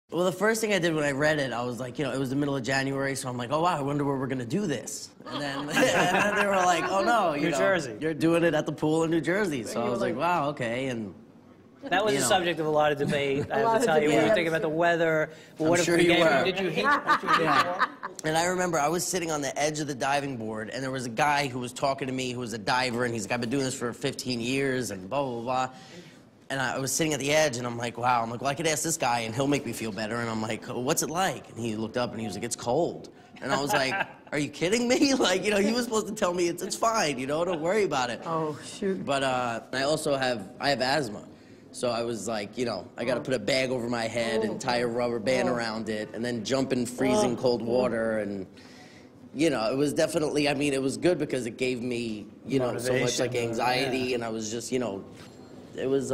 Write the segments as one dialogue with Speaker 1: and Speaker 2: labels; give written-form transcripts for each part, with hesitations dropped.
Speaker 1: Well, the first thing I did when I read it, I was like, it was the middle of January, so I'm like, oh, wow, I wonder where we're going to do this. And then, they were like, oh, no,
Speaker 2: New Jersey.
Speaker 1: You're doing it at the pool in New Jersey. So I was like, wow, okay. And
Speaker 2: that was the subject of a lot of debate. I have to tell you, we were thinking about the weather.
Speaker 1: Well, what I'm sure you were.
Speaker 2: Did you hate it?
Speaker 1: And I remember I was sitting on the edge of the diving board, and there was a guy who was talking to me who was a diver, and he's like, I've been doing this for 15 years, and blah, blah, blah. And I was sitting at the edge, and I'm like, wow. I'm like, well, I could ask this guy, and he'll make me feel better. And I'm like, oh, what's it like? And he looked up, and he was like, it's cold. And I was like, are you kidding me? Like, he was supposed to tell me it's fine, don't worry about it.
Speaker 3: Oh, shoot.
Speaker 1: But I also have asthma. So I was like, I got to put a bag over my head and tie a rubber band around it, and then jump in freezing cold water. And, it was definitely, it was good because it gave me, so much, like, anxiety. And I was just, it was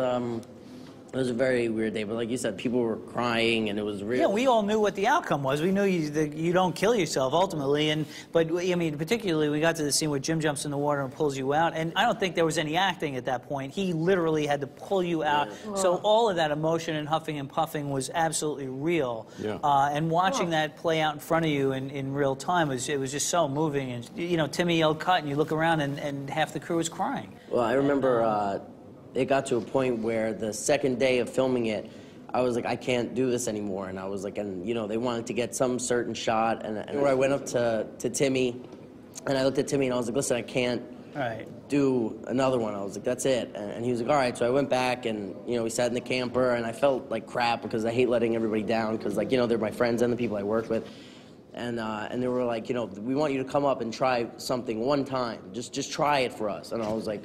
Speaker 1: a very weird day, but like you said, people were crying, and it was real.
Speaker 2: Yeah, we all knew what the outcome was. We knew you don't kill yourself ultimately, but particularly we got to the scene where Jim jumps in the water and pulls you out, and I don't think there was any acting at that point. He literally had to pull you out. Yeah. So all of that emotion and huffing and puffing was absolutely real. Yeah. And watching that play out in front of you in real time was just so moving. And Timmy yelled cut, and you look around and half the crew was crying.
Speaker 1: Well, I remember. It got to a point where the second day of filming it, I was like, I can't do this anymore. And I was like, and they wanted to get some certain shot. And I went up to Timmy, and I looked at Timmy, and I was like, listen, I can't do another one. I was like, that's it. And he was like, all right. So I went back, and, we sat in the camper, and I felt like crap because I hate letting everybody down because, like, they're my friends and the people I worked with. And they were like, we want you to come up and try something one time. Just try it for us. And I was like,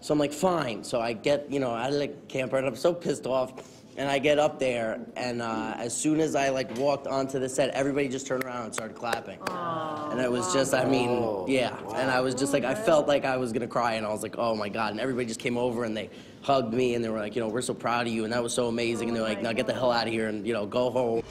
Speaker 1: so I'm like, fine. So I get, out of the camper, and I'm so pissed off. And I get up there, and as soon as I, walked onto the set, everybody just turned around and started clapping. Aww. And it was just, yeah. Wow. And I was just like, I felt like I was going to cry, and I was like, oh, my God. And everybody just came over, and they hugged me, and they were like, we're so proud of you, and that was so amazing. And they're like, now get the hell out of here and, go home.